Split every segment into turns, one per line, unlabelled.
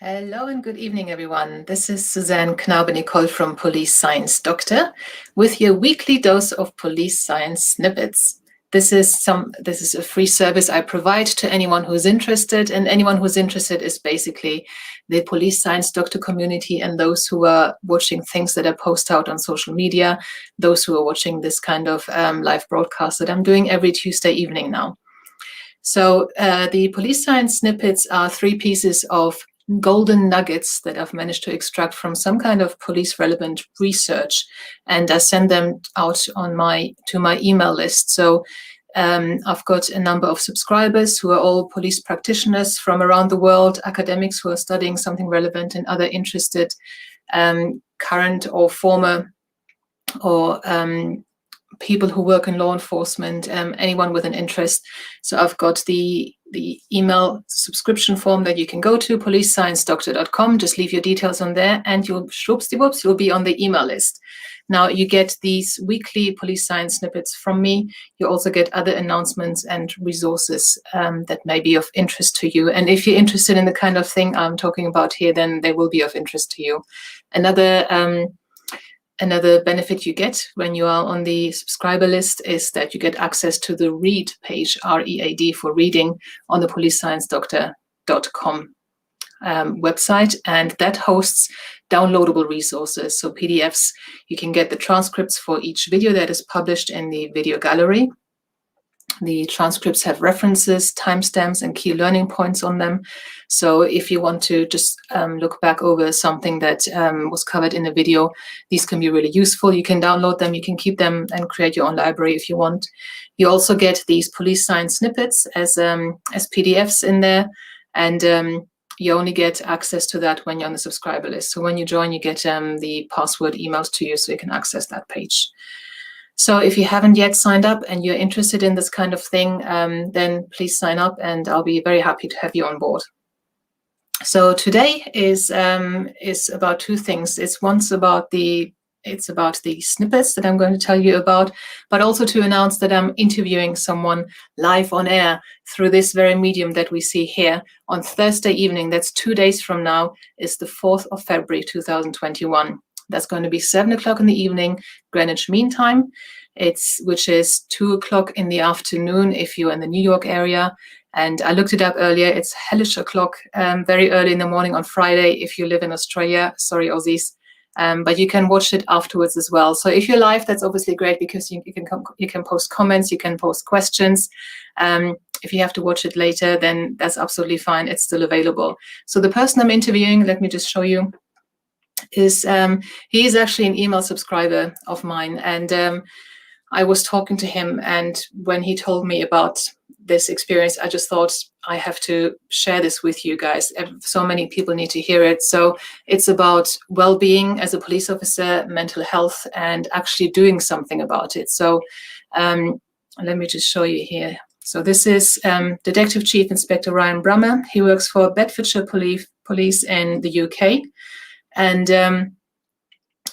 Hello and good evening, everyone. This is Suzanne Knaube-Nicole from Police Science Doctor with your weekly dose of police science snippets. This is a free service I provide to anyone who's interested, and anyone who's interested is basically the Police Science Doctor community and those who are watching things that I post out on social media, those who are watching this kind of live broadcast that I'm doing every Tuesday evening now. So the police science snippets are 3 pieces of golden nuggets that I've managed to extract from some kind of police relevant research, and I send them out to my email list. So I've got a number of subscribers who are all police practitioners from around the world, academics who are studying something relevant, and other interested current or former or people who work in law enforcement, anyone with an interest. So I've got the email subscription form that you can go to, policesciencedoctor.com. Just leave your details on there, and you'll be on the email list. Now you get these weekly police science snippets from me. You also get other announcements and resources that may be of interest to you. And if you're interested in the kind of thing I'm talking about here, then they will be of interest to you. Another benefit you get when you are on the subscriber list is that you get access to the read page, READ for reading, on the policesciencedoctor.com website, and that hosts downloadable resources, so PDFs. You can get the transcripts for each video that is published in the video gallery. The transcripts have references, timestamps, and key learning points on them. So if you want to just look back over something that was covered in a video, these can be really useful. You can download them, you can keep them and create your own library if you want. You also get these police science snippets as PDFs in there, and you only get access to that when you're on the subscriber list. So when you join, you get the password emailed to you so you can access that page. So if you haven't yet signed up and you're interested in this kind of thing, then please sign up, and I'll be very happy to have you on board. So today is about 2 things. It's about the snippets that I'm going to tell you about, but also to announce that I'm interviewing someone live on air through this very medium that we see here on Thursday evening. That's 2 days from now, is the 4th of February 2021. That's going to be 7 o'clock in the evening, Greenwich Mean Time, which is 2 o'clock in the afternoon if you're in the New York area. And I looked it up earlier. It's hellish o'clock, very early in the morning on Friday if you live in Australia. Sorry, Aussies. But you can watch it afterwards as well. So if you're live, that's obviously great because you can post comments, you can post questions. If you have to watch it later, then that's absolutely fine. It's still available. So the person I'm interviewing, let me just show you, is he is actually an email subscriber of mine, and I was talking to him, and when he told me about this experience, I just thought I have to share this with you guys. So many people need to hear it. So it's about well-being as a police officer, mental health, and actually doing something about it. So let me just show you here. So this is Detective Chief Inspector Ryan Brummer. He works for Bedfordshire Police in the UK. And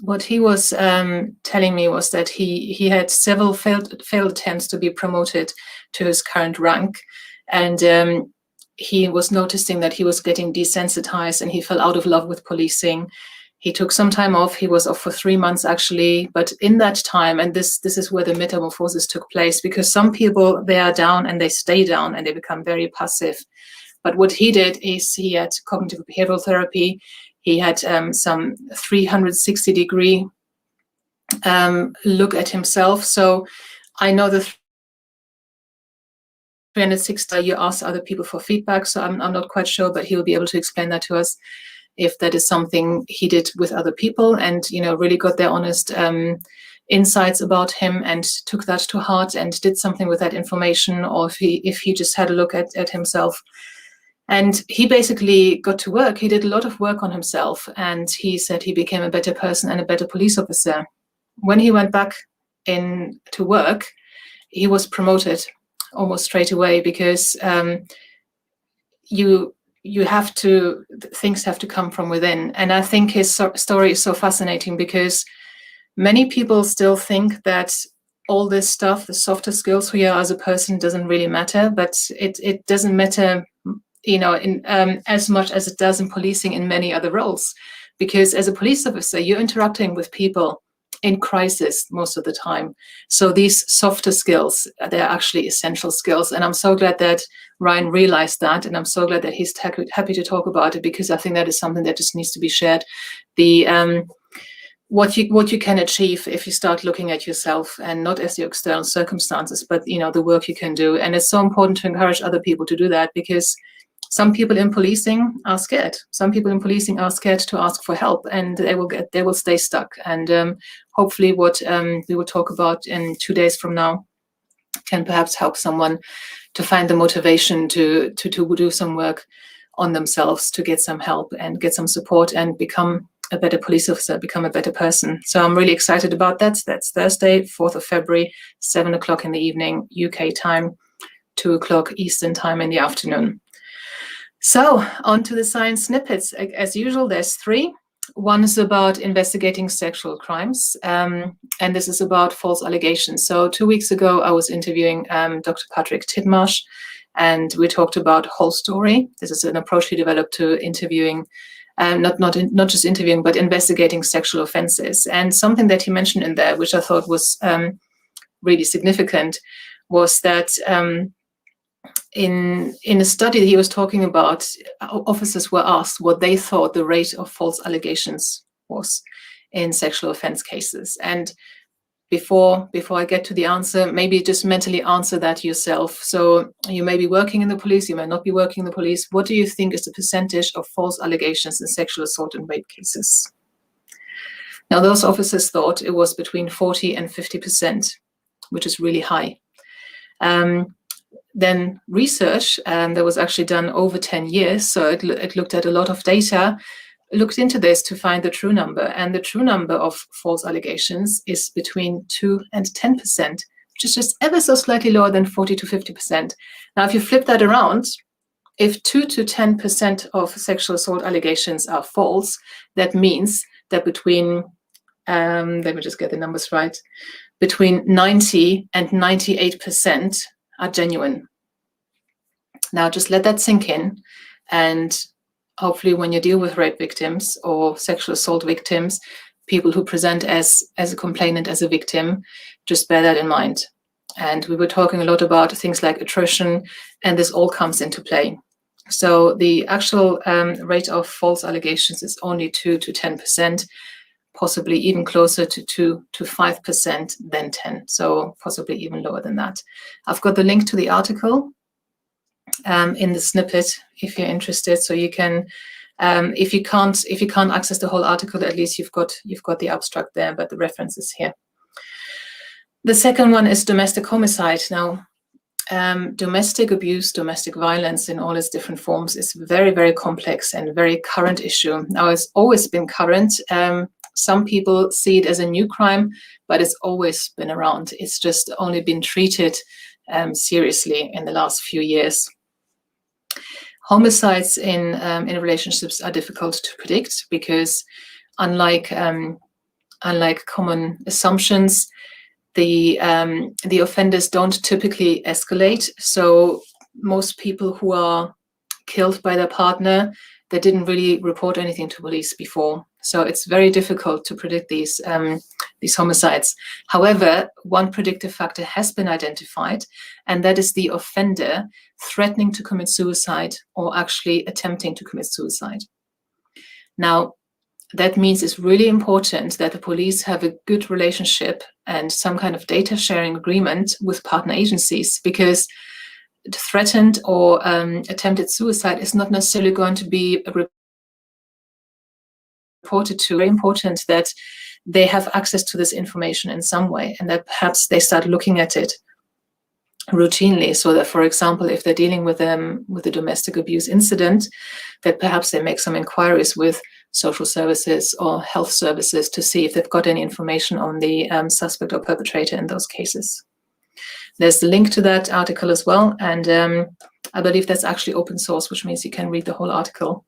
what he was telling me was that he had several failed attempts to be promoted to his current rank. And he was noticing that he was getting desensitized and he fell out of love with policing. He took some time off. He was off for 3 months, actually. But in that time, and this is where the metamorphosis took place, because some people, they are down and they stay down and they become very passive. But what he did is he had cognitive behavioral therapy. He had some 360-degree look at himself. So I know the 360, you ask other people for feedback. So I'm not quite sure, but he'll be able to explain that to us if that is something he did with other people and, really got their honest insights about him and took that to heart and did something with that information, or if he just had a look at himself. And he basically got to work. He did a lot of work on himself, and he said he became a better person and a better police officer. When he went back in to work, he was promoted almost straight away, because things have to come from within. And I think his story is so fascinating because many people still think that all this stuff, the softer skills we are as a person, doesn't really matter, but it doesn't matter in as much as it does in policing in many other roles, because as a police officer, you're interacting with people in crisis most of the time. So these softer skills, they're actually essential skills. And I'm so glad that Ryan realized that. And I'm so glad that he's happy to talk about it, because I think that is something that just needs to be shared. The what you can achieve if you start looking at yourself and not as your external circumstances, but the work you can do. And it's so important to encourage other people to do that, because some people in policing are scared. Some people in policing are scared to ask for help, and they will stay stuck. And hopefully, what we will talk about in 2 days from now can perhaps help someone to find the motivation to do some work on themselves, to get some help and get some support and become a better police officer, become a better person. So I'm really excited about that. That's Thursday, 4th of February, 7 o'clock in the evening, UK time, 2 o'clock Eastern time in the afternoon. So on to the science snippets. As usual, there's 3. One is about investigating sexual crimes, and this is about false allegations. So 2 weeks ago, I was interviewing Dr. Patrick Tidmarsh, and we talked about whole story. This is an approach he developed to interviewing, not just interviewing, but investigating sexual offenses. And something that he mentioned in there, which I thought was really significant, was that in a study that he was talking about, officers were asked what they thought the rate of false allegations was in sexual offense cases. And before I get to the answer, maybe just mentally answer that yourself. So you may be working in the police, you may not be working in the police. What do you think is the percentage of false allegations in sexual assault and rape cases? Now, those officers thought it was between 40 and 50%, which is really high. Then research that was actually done over 10 years, so it looked at a lot of data, looked into this to find the true number, and the true number of false allegations is between 2 and 10%, which is just ever so slightly lower than 40 to 50%. Now, if you flip that around, if 2 to 10% of sexual assault allegations are false, that means that between, let me just get the numbers right, between 90 and 98% are genuine. Now, just let that sink in, and hopefully when you deal with rape victims or sexual assault victims, people who present as a complainant, as a victim, just bear that in mind. And we were talking a lot about things like attrition, and this all comes into play. So the actual rate of false allegations is only 2 to 10%, possibly even closer to 2 to 5% than 10, so possibly even lower than that. I've got the link to the article in the snippet if you're interested, so you can, if you can't access the whole article, at least you've got the abstract there, but the reference is here. The second one is domestic homicide. Now, domestic abuse, domestic violence in all its different forms is very, very complex and very current issue. Now, it's always been current. Some people see it as a new crime, but it's always been around. It's just only been treated seriously in the last few years. Homicides in relationships are difficult to predict because, unlike common assumptions, the offenders don't typically escalate. So most people who are killed by their partner, they didn't really report anything to police before. So it's very difficult to predict these homicides. However, one predictive factor has been identified, and that is the offender threatening to commit suicide or actually attempting to commit suicide. Now, that means it's really important that the police have a good relationship and some kind of data sharing agreement with partner agencies, because threatened or attempted suicide is not necessarily going to be reported to. Very important that they have access to this information in some way, and that perhaps they start looking at it routinely, so that, for example, if they're dealing with a domestic abuse incident, that perhaps they make some inquiries with social services or health services to see if they've got any information on the suspect or perpetrator in those cases. There's the link to that article as well, and I believe that's actually open source, which means you can read the whole article.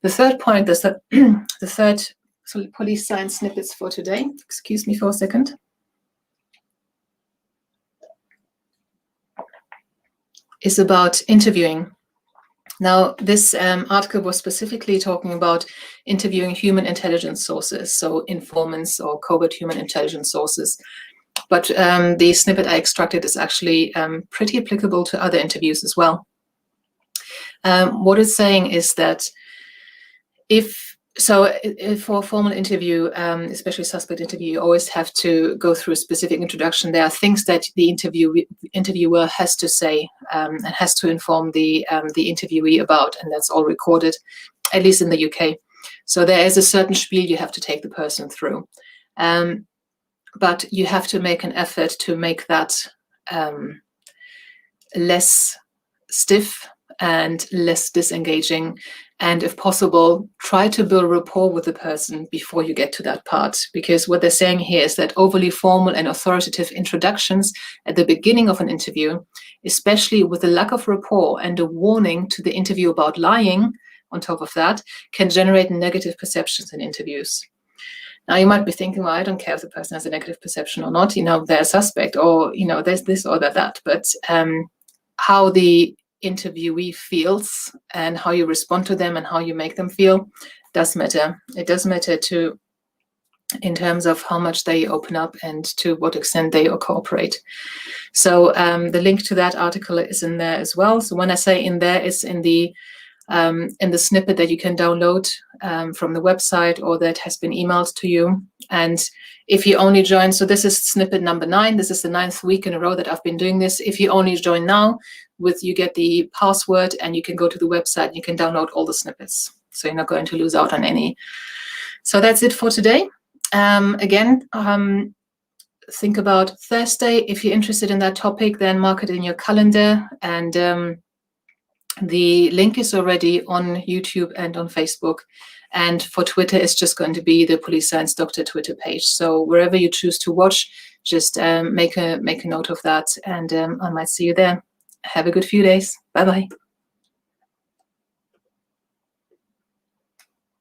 The third point is that the third police science snippets for today, excuse me for a second, is about interviewing. Now, this article was specifically talking about interviewing human intelligence sources, so informants or covert human intelligence sources. But the snippet I extracted is actually pretty applicable to other interviews as well. What it's saying is that if for a formal interview, especially suspect interview, you always have to go through a specific introduction. There are things that the interviewer has to say and has to inform the interviewee about, and that's all recorded, at least in the UK. So there is a certain spiel you have to take the person through. But you have to make an effort to make that less stiff and less disengaging. And if possible, try to build rapport with the person before you get to that part. Because what they're saying here is that overly formal and authoritative introductions at the beginning of an interview, especially with a lack of rapport and a warning to the interview about lying on top of that, can generate negative perceptions in interviews. Now, you might be thinking, well, I don't care if the person has a negative perception or not, they're a suspect, or, there's this or that. But how the interviewee feels and how you respond to them and how you make them feel does matter. It does matter in terms of how much they open up and to what extent they cooperate. So the link to that article is in there as well. So when I say in there, it's in the snippet that you can download from the website or that has been emailed to you. And if you only join, so this is snippet number 9. This is the 9th week in a row that I've been doing this. If you only join now, you get the password and you can go to the website and you can download all the snippets. So you're not going to lose out on any. So that's it for today. Again, think about Thursday. If you're interested in that topic, then mark it in your calendar. And the link is already on YouTube and on Facebook. And for Twitter, it's just going to be the Police Science Doctor Twitter page. So wherever you choose to watch, just make a note of that, and I might see you there. Have a good few days. Bye-bye.